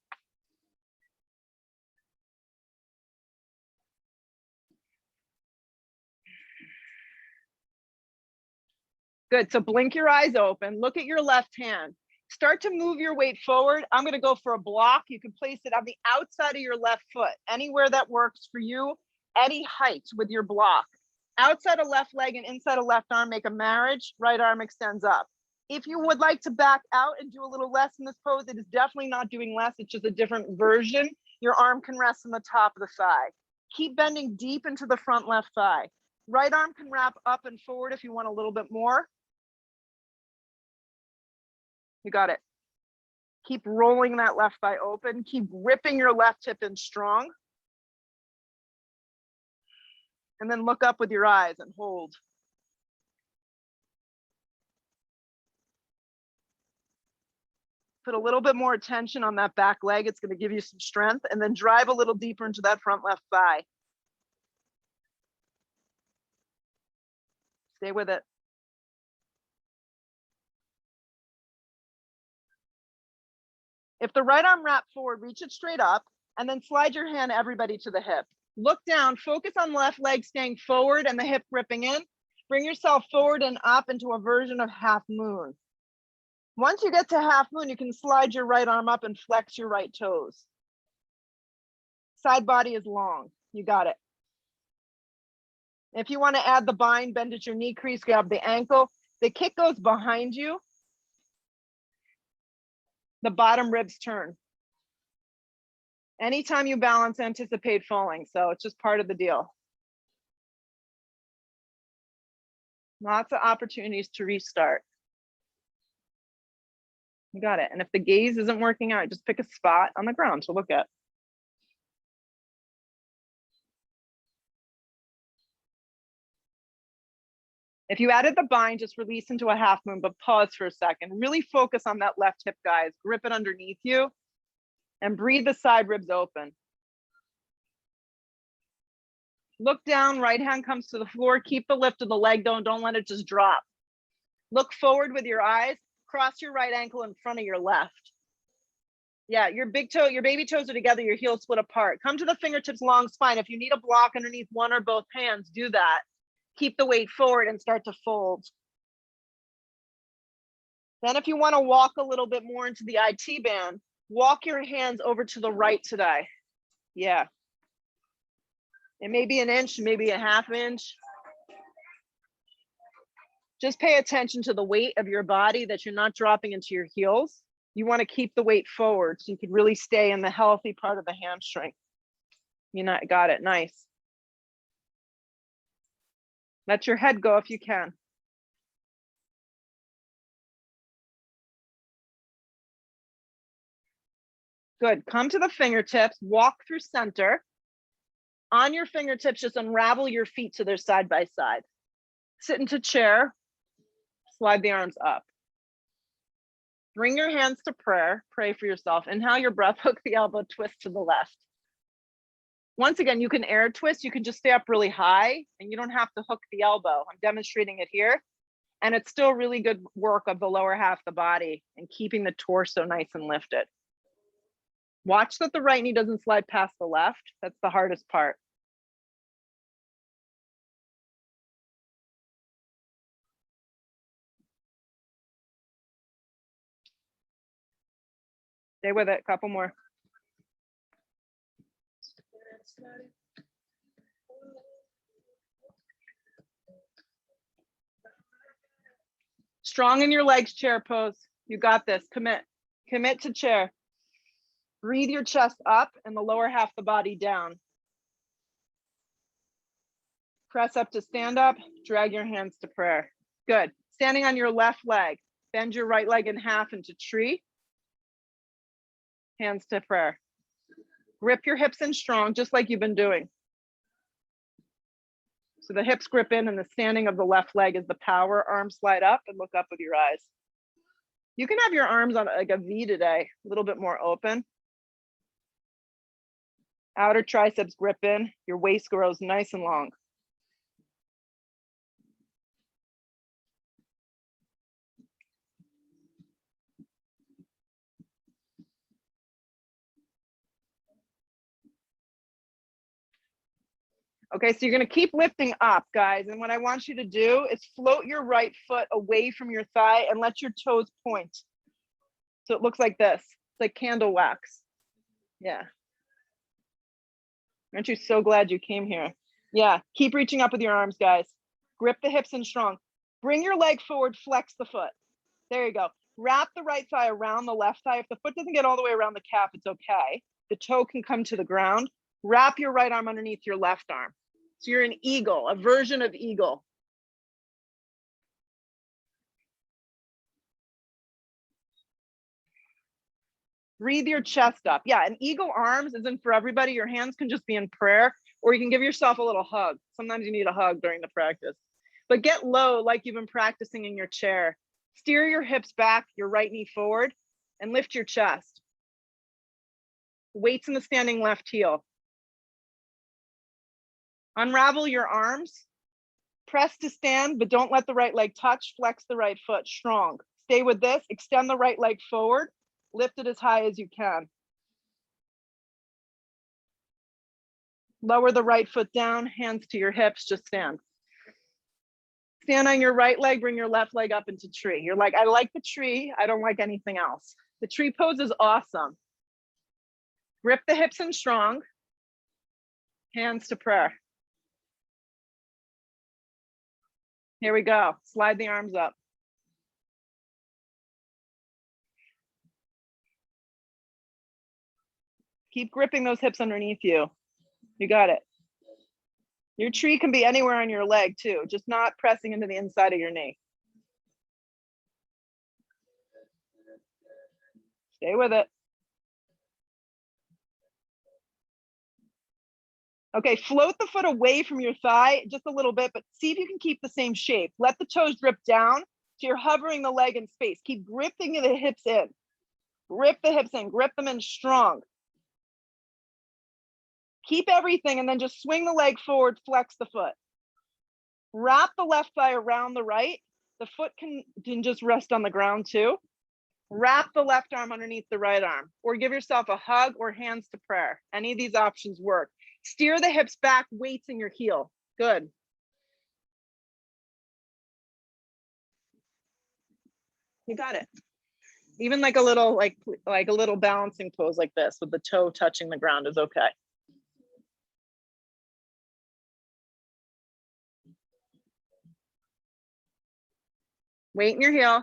Good, so blink your eyes open, look at your left hand. Start to move your weight forward. I'm gonna go for a block. You can place it on the outside of your left foot, anywhere that works for you, any height with your block. Outside of left leg and inside of left arm, make a marriage, right arm extends up. If you would like to back out and do a little less in this pose, it is definitely not doing less, it's just a different version. Your arm can rest on the top of the thigh. Keep bending deep into the front left thigh. Right arm can wrap up and forward if you want a little bit more. You got it. Keep rolling that left thigh open. Keep ripping your left hip in strong. And then look up with your eyes and hold. Put a little bit more attention on that back leg. It's going to give you some strength. And then drive a little deeper into that front left thigh. Stay with it. If the right arm wrapped forward, reach it straight up and then slide your hand, everybody, to the hip. Look down, focus on left leg staying forward and the hip ripping in. Bring yourself forward and up into a version of half moon. Once you get to half moon, you can slide your right arm up and flex your right toes. Side body is long. You got it. If you want to add the bind, bend at your knee crease, grab the ankle. The kick goes behind you. The bottom ribs turn. Anytime you balance, anticipate falling. So it's just part of the deal. Lots of opportunities to restart. You got it. And if the gaze isn't working out, just pick a spot on the ground to look at. If you added the bind, just release into a half moon, but pause for a second. Really focus on that left hip, guys. Grip it underneath you and breathe the side ribs open. Look down, right hand comes to the floor. Keep the lift of the leg, don't let it just drop. Look forward with your eyes. Cross your right ankle in front of your left. Yeah, your big toe, your baby toes are together, your heels split apart. Come to the fingertips, long spine. If you need a block underneath one or both hands, do that. Keep the weight forward and start to fold. Then if you want to walk a little bit more into the IT band, walk your hands over to the right today. Yeah. It may be an inch, maybe a half inch. Just pay attention to the weight of your body, that you're not dropping into your heels. You want to keep the weight forward so you can really stay in the healthy part of the hamstring. You got it. Nice. Let your head go if you can. Good. Come to the fingertips, walk through center. On your fingertips, just unravel your feet so they're side by side. Sit into chair, slide the arms up. Bring your hands to prayer, pray for yourself. Inhale your breath, hook the elbow, twist to the left. Once again, you can air twist, you can just stay up really high and you don't have to hook the elbow. I'm demonstrating it here. And it's still really good work of the lower half of the body and keeping the torso nice and lifted. Watch that the right knee doesn't slide past the left. That's the hardest part. Stay with it, a couple more. Strong in your legs, chair pose. You got this, commit to chair. Breathe your chest up and the lower half of the body down. Press up to stand up, drag your hands to prayer. Good. Standing on your left leg, bend your right leg in half into tree. Hands to prayer. Grip your hips in strong, just like you've been doing. So the hips grip in and the standing of the left leg is the power. Arms slide up and look up with your eyes. You can have your arms on like a V today, a little bit more open. Outer triceps grip in, your waist grows nice and long. Okay, so you're gonna keep lifting up, guys. And what I want you to do is float your right foot away from your thigh and let your toes point. So it looks like this, it's like candle wax. Yeah. Aren't you so glad you came here? Yeah, keep reaching up with your arms, guys. Grip the hips in strong. Bring your leg forward, flex the foot. There you go. Wrap the right thigh around the left thigh. If the foot doesn't get all the way around the calf, it's okay. The toe can come to the ground. Wrap your right arm underneath your left arm. So you're an eagle, a version of eagle. Breathe your chest up. Yeah, and eagle arms isn't for everybody. Your hands can just be in prayer, or you can give yourself a little hug. Sometimes you need a hug during the practice. But get low like you've been practicing in your chair. Steer your hips back, your right knee forward, and lift your chest. Weights in the standing left heel. Unravel your arms. Press to stand, but don't let the right leg touch. Flex the right foot, strong. Stay with this. Extend the right leg forward. Lift it as high as you can. Lower the right foot down, hands to your hips, just stand. Stand on your right leg, bring your left leg up into tree. You're like, I like the tree, I don't like anything else. The tree pose is awesome. Grip the hips in strong. Hands to prayer. Here we go. Slide the arms up. Keep gripping those hips underneath you. You got it. Your tree can be anywhere on your leg too, just not pressing into the inside of your knee. Stay with it. Okay, float the foot away from your thigh just a little bit, but see if you can keep the same shape. Let the toes drip down so you're hovering the leg in space. Keep gripping the hips in. Grip the hips in, grip them in strong. Keep everything and then just swing the leg forward, flex the foot. Wrap the left thigh around the right. The foot can just rest on the ground too. Wrap the left arm underneath the right arm, or give yourself a hug or hands to prayer. Any of these options work. Steer the hips back, weights in your heel. Good. You got it. Even like a little, like a little balancing pose like this with the toe touching the ground is okay. Weight in your heel.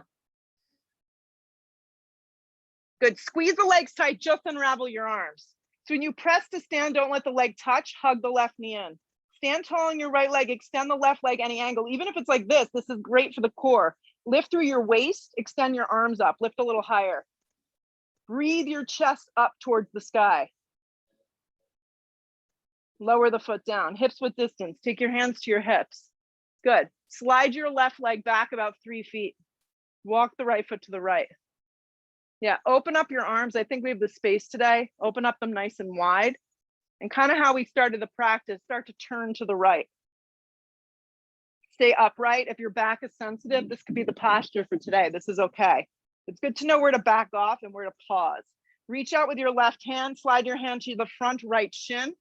Good. Squeeze the legs tight, just unravel your arms. So when you press to stand, don't let the leg touch, hug the left knee in. Stand tall on your right leg, extend the left leg any angle. Even if it's like this is great for the core. Lift through your waist, extend your arms up, lift a little higher. Breathe your chest up towards the sky. Lower the foot down, hips width distance. Take your hands to your hips. Good. Slide your left leg back about 3 feet. Walk the right foot to the right. Yeah, open up your arms. I think we have the space today. Open up them nice and wide. And kind of how we started the practice, start to turn to the right. Stay upright. If your back is sensitive, this could be the posture for today. This is okay. It's good to know where to back off and where to pause. Reach out with your left hand, slide your hand to the front right shin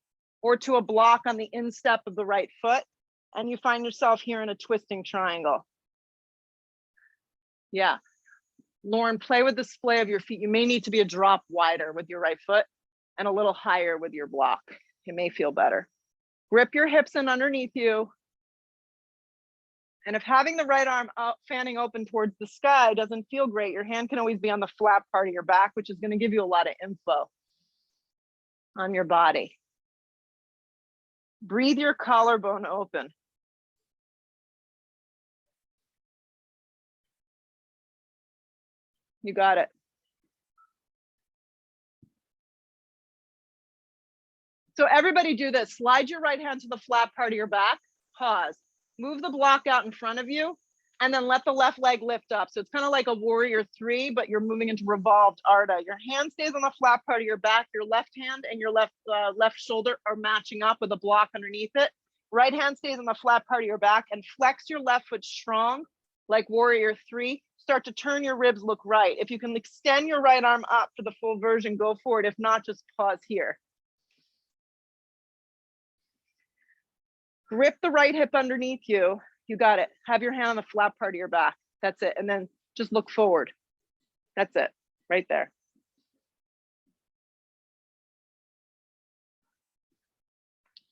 or to a block on the instep of the right foot. And you find yourself here in a twisting triangle. Yeah. Lauren, play with the splay of your feet. You may need to be a drop wider with your right foot and a little higher with your block. It may feel better. Grip your hips in underneath you. And if having the right arm out, fanning open towards the sky doesn't feel great, your hand can always be on the flat part of your back, which is going to give you a lot of info on your body. Breathe your collarbone open. You got it. So everybody do this. Slide your right hand to the flat part of your back. Pause. Move the block out in front of you. And then let the left leg lift up. So it's kind of like a warrior 3, but you're moving into revolved Arda. Your hand stays on the flat part of your back. Your left hand and your left shoulder are matching up with a block underneath it. Right hand stays on the flat part of your back and flex your left foot strong like warrior 3. Start to turn your ribs, look right. If you can extend your right arm up for the full version, go for it. If not, just pause here. Grip the right hip underneath you. You got it. Have your hand on the flat part of your back. That's it. And then just look forward. That's it. Right there.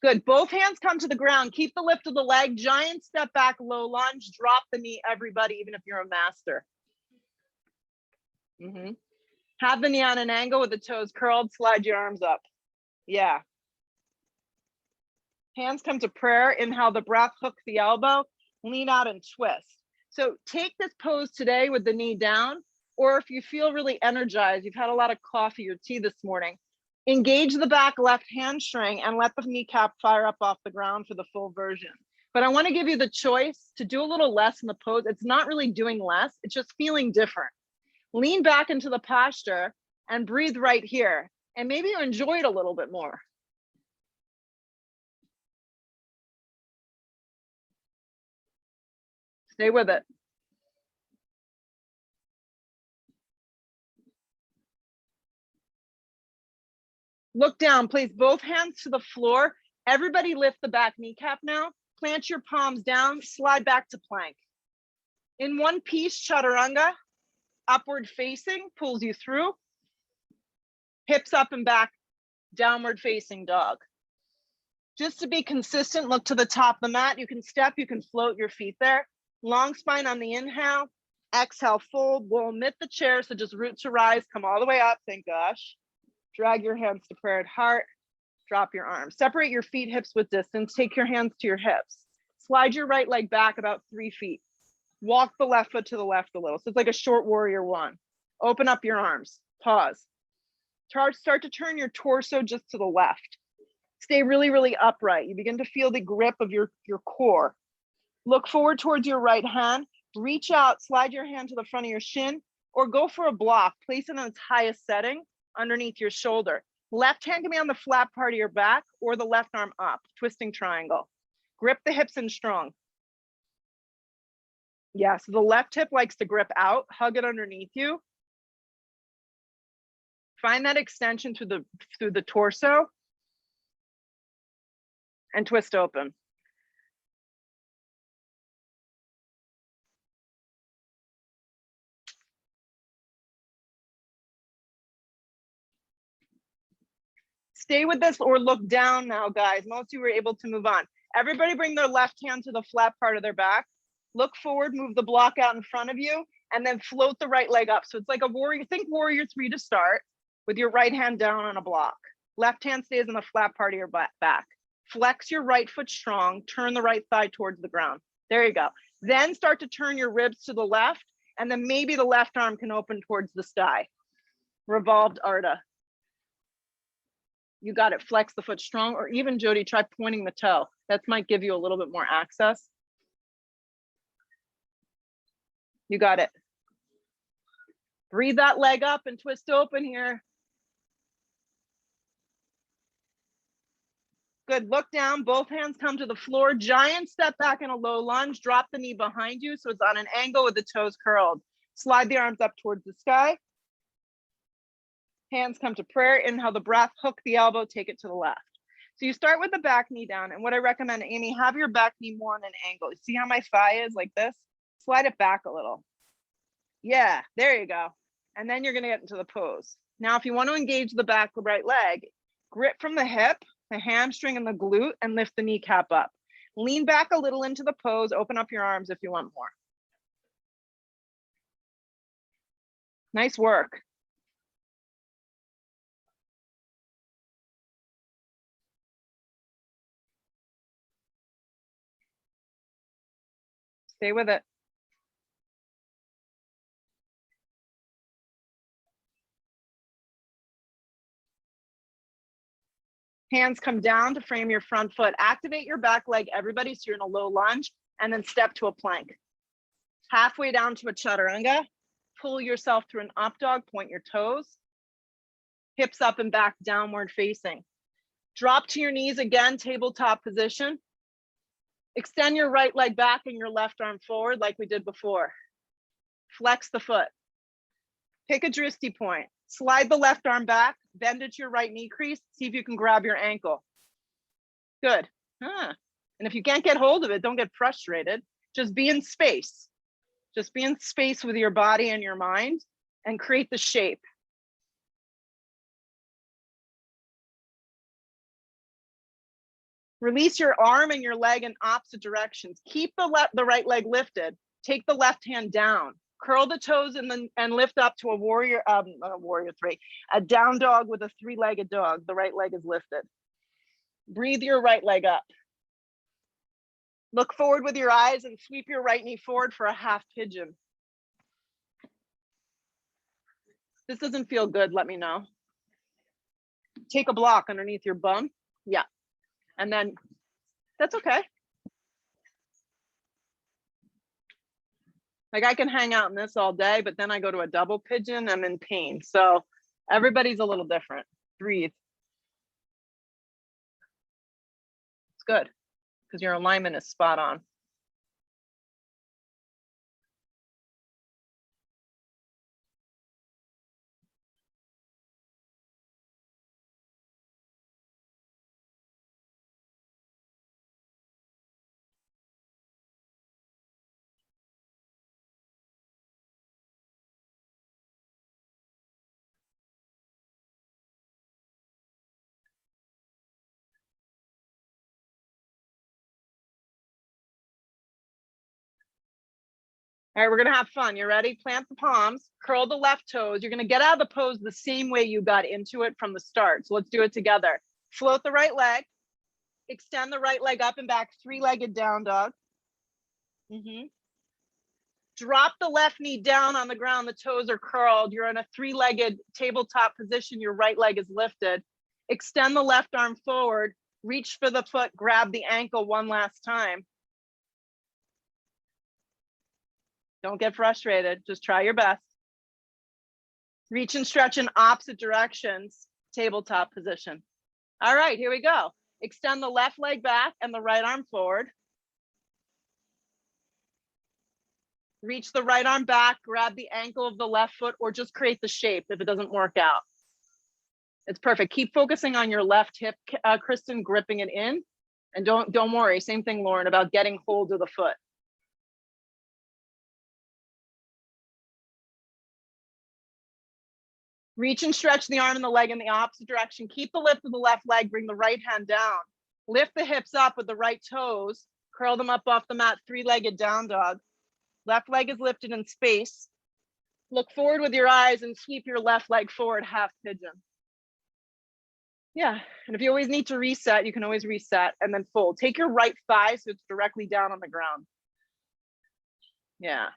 Good. Both hands come to the ground. Keep the lift of the leg. Giant step back, low lunge. Drop the knee, everybody, even if you're a master. Have the knee on an angle with the toes curled. Slide your arms up. Yeah. Hands come to prayer. Inhale the breath, hook the elbow, lean out and twist. So take this pose today with the knee down, or if you feel really energized, you've had a lot of coffee or tea this morning, engage the back left hamstring and let the kneecap fire up off the ground for the full version. But I want to give you the choice to do a little less in the pose. It's not really doing less, it's just feeling different. Lean back into the posture and breathe right here. And maybe you enjoy it a little bit more. Stay with it. Look down, place both hands to the floor. Everybody lift the back kneecap now. Plant your palms down, slide back to plank. In one piece, chaturanga, upward facing, pulls you through. Hips up and back, downward facing dog. Just to be consistent, look to the top of the mat. You can step, you can float your feet there. Long spine on the inhale. Exhale, fold. We'll omit the chair, so just root to rise. Come all the way up, thank gosh. Drag your hands to prayer at heart. Drop your arms. Separate your feet, hips width distance. Take your hands to your hips. Slide your right leg back about 3 feet. Walk the left foot to the left a little. So it's like a short warrior 1. Open up your arms. Pause. Start to turn your torso just to the left. Stay really, really upright. You begin to feel the grip of your core. Look forward towards your right hand. Reach out, slide your hand to the front of your shin, or go for a block. Place it on its highest setting underneath your shoulder. Left hand can be on the flat part of your back or the left arm up, twisting triangle. Grip the hips in strong. Yeah, so the left hip likes to grip out, hug it underneath you. Find that extension through the torso and twist open. Stay with this or look down now, guys. Most of you were able to move on. Everybody bring their left hand to the flat part of their back. Look forward, move the block out in front of you, and then float the right leg up. So it's like a warrior, think warrior 3 to start with your right hand down on a block. Left hand stays in the flat part of your back. Flex your right foot strong, turn the right thigh towards the ground. There you go. Then start to turn your ribs to the left, and then maybe the left arm can open towards the sky. Revolved Arda. You got it. Flex the foot strong, or even Jody, try pointing the toe. That might give you a little bit more access. You got it. Breathe that leg up and twist open here. Good, look down, both hands come to the floor. Giant step back in a low lunge, drop the knee behind you so it's on an angle with the toes curled. Slide the arms up towards the sky. Hands come to prayer, inhale the breath, hook the elbow, take it to the left. So you start with the back knee down, and what I recommend, Amy, have your back knee more on an angle. See how my thigh is like this? Slide it back a little. Yeah, there you go. And then you're gonna get into the pose. Now, if you want to engage the back right leg, grip from the hip, the hamstring and the glute, and lift the kneecap up. Lean back a little into the pose, open up your arms if you want more. Nice work. Stay with it. Hands come down to frame your front foot. Activate your back leg, everybody, so you're in a low lunge, and then step to a plank. Halfway down to a chaturanga, pull yourself through an up dog, point your toes, hips up and back, downward facing. Drop to your knees again, tabletop position. Extend your right leg back and your left arm forward like we did before. Flex the foot. Pick a drishti point. Slide the left arm back, bend it to your right knee crease, see if you can grab your ankle. Good. And if you can't get hold of it, don't get frustrated. Just be in space. Just be in space with your body and your mind and create the shape. Release your arm and your leg in opposite directions. Keep the right leg lifted. Take the left hand down. Curl the toes and lift up to a warrior, not a warrior 3, a down dog with a 3-legged dog. The right leg is lifted. Breathe your right leg up. Look forward with your eyes and sweep your right knee forward for a half pigeon. This doesn't feel good, let me know. Take a block underneath your bum. Yeah. And then, that's okay. Like I can hang out in this all day, but then I go to a double pigeon, I'm in pain. So everybody's a little different. Breathe. It's good because your alignment is spot on. All right, we're gonna have fun. You ready? Plant the palms, curl the left toes. You're gonna get out of the pose the same way you got into it from the start. So let's do it together. Float the right leg, extend the right leg up and back, 3-legged down dog. Drop the left knee down on the ground, the toes are curled. You're in a 3-legged tabletop position, your right leg is lifted. Extend the left arm forward, reach for the foot, grab the ankle one last time. Don't get frustrated, just try your best. Reach and stretch in opposite directions, tabletop position. All right, here we go. Extend the left leg back and the right arm forward. Reach the right arm back, grab the ankle of the left foot, or just create the shape if it doesn't work out. It's perfect. Keep focusing on your left hip, Kristen, gripping it in. And don't worry, same thing, Lauren, about getting hold of the foot. Reach and stretch the arm and the leg in the opposite direction. Keep the lift of the left leg, bring the right hand down. Lift the hips up with the right toes. Curl them up off the mat, three-legged down dog. Left leg is lifted in space. Look forward with your eyes and sweep your left leg forward, half pigeon. Yeah, and if you always need to reset, you can always reset and then fold. Take your right thigh so it's directly down on the ground. Yeah.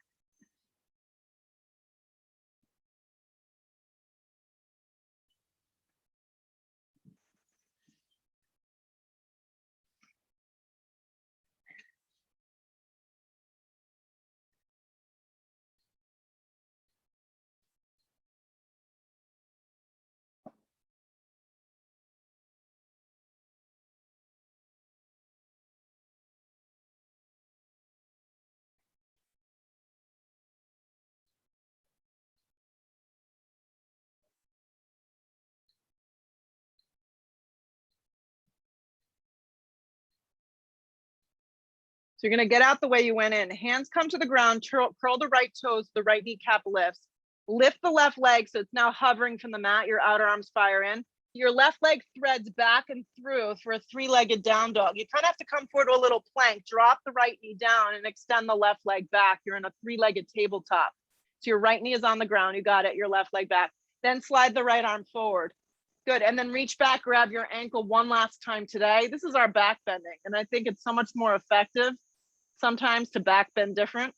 So you're gonna get out the way you went in. Hands come to the ground, curl the right toes, the right kneecap lifts. Lift the left leg so it's now hovering from the mat, your outer arms fire in. Your left leg threads back and through for a three-legged down dog. You kind of have to come forward to a little plank, drop the right knee down and extend the left leg back. You're in a three-legged tabletop. So your right knee is on the ground, you got it, your left leg back. Then slide the right arm forward. Good, and then reach back, grab your ankle one last time today. This is our back bending, and I think it's so much more effective sometimes to back bend different.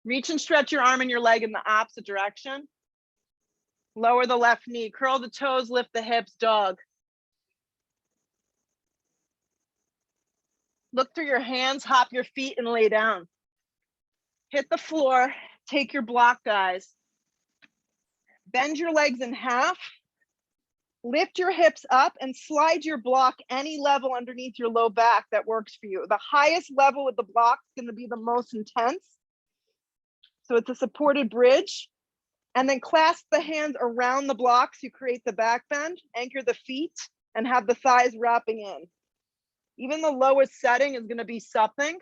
Reach and stretch your arm and your leg in the opposite direction. Lower the left knee, curl the toes, lift the hips, dog. Look through your hands, hop your feet and lay down. Hit the floor, take your block, guys. Bend your legs in half. Lift your hips up and slide your block any level underneath your low back that works for you. The highest level with the block is going to be the most intense. So it's a supported bridge. And then clasp the hands around the blocks. You create the back bend, anchor the feet, and have the thighs wrapping in. Even the lowest setting is going to be something.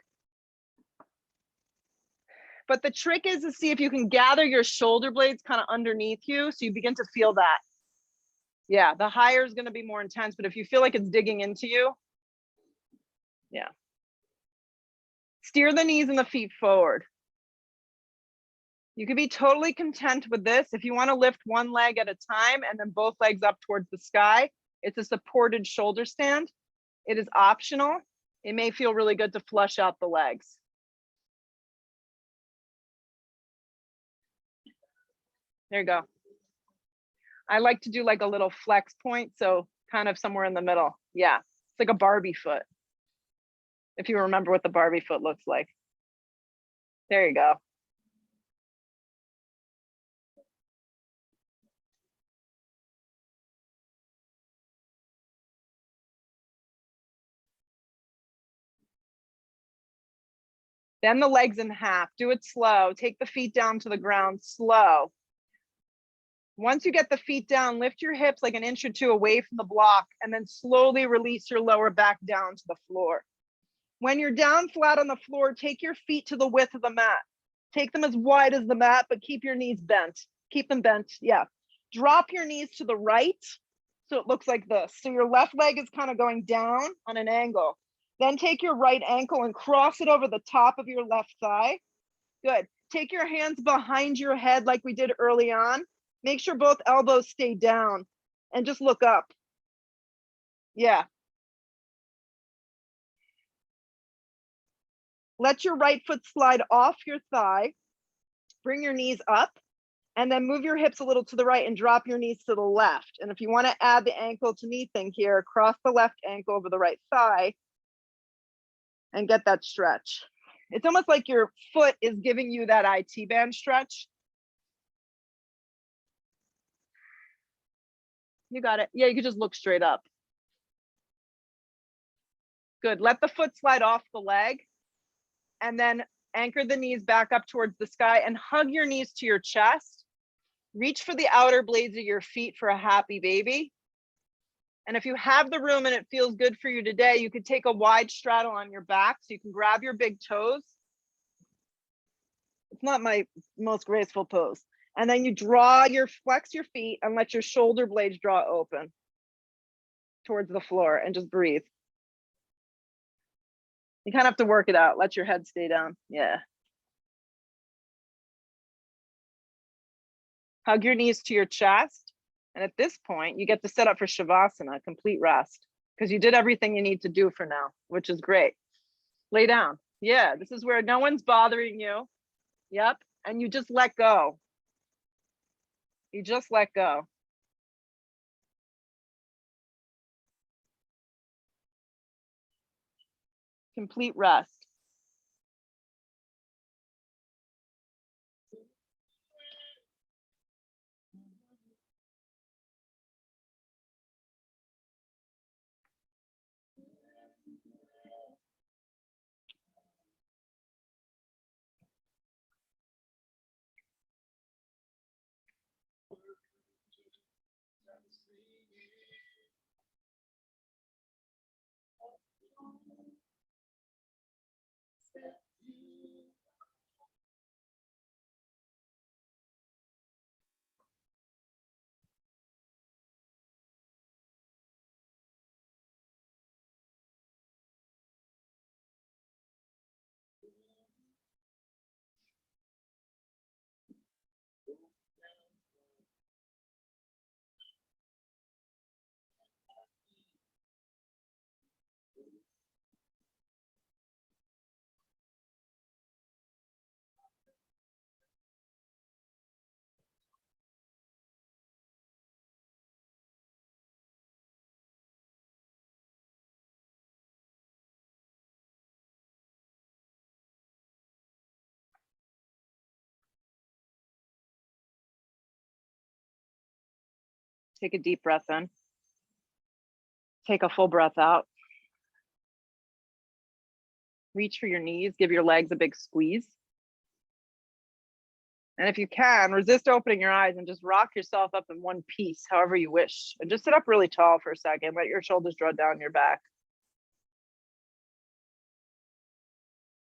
But the trick is to see if you can gather your shoulder blades kind of underneath you so you begin to feel that. Yeah, the higher is going to be more intense, but if you feel like it's digging into you, yeah. Steer the knees and the feet forward. You can be totally content with this. If you want to lift one leg at a time and then both legs up towards the sky, it's a supported shoulder stand. It is optional. It may feel really good to flush out the legs. There you go. I like to do like a little flex point, so kind of somewhere in the middle. Yeah, it's like a Barbie foot. If you remember what the Barbie foot looks like. There you go. Bend the legs in half, do it slow. Take the feet down to the ground, slow. Once you get the feet down, lift your hips like an inch or two away from the block and then slowly release your lower back down to the floor. When you're down flat on the floor, take your feet to the width of the mat. Take them as wide as the mat, but keep your knees bent. Keep them bent, yeah. Drop your knees to the right, so it looks like this. So your left leg is kind of going down on an angle. Then take your right ankle and cross it over the top of your left thigh. Good. Take your hands behind your head like we did early on. Make sure both elbows stay down and just look up. Yeah. Let your right foot slide off your thigh. Bring your knees up and then move your hips a little to the right and drop your knees to the left. And if you want to add the ankle to knee thing here, cross the left ankle over the right thigh and get that stretch. It's almost like your foot is giving you that IT band stretch. You got it. Yeah, you could just look straight up. Good. Let the foot slide off the leg and then anchor the knees back up towards the sky and hug your knees to your chest. Reach for the outer blades of your feet for a happy baby. And if you have the room and it feels good for you today, you could take a wide straddle on your back so you can grab your big toes. It's not my most graceful pose. And then you flex your feet and let your shoulder blades draw open. towards the floor and just breathe. You kind of have to work it out. Let your head stay down. Yeah. Hug your knees to your chest. And at this point, you get to set up for Shavasana, complete rest, because you did everything you need to do for now, which is great. Lay down. Yeah, this is where no one's bothering you. Yep. And you just let go. You just let go. Complete rest. Take a deep breath in. Take a full breath out. Reach for your knees. Give your legs a big squeeze. And if you can, resist opening your eyes and just rock yourself up in one piece, however you wish. And just sit up really tall for a second. Let your shoulders draw down your back.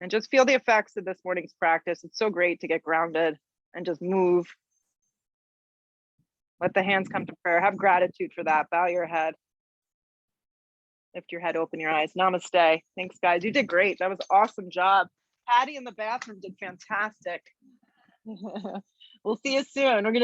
And just feel the effects of this morning's practice. It's so great to get grounded and just move. Let the hands come to prayer. Have gratitude for that. Bow your head. Lift your head, open your eyes. Namaste. Thanks, guys. You did great. That was an awesome job. Patty in the bathroom did fantastic. We'll see you soon. We're going to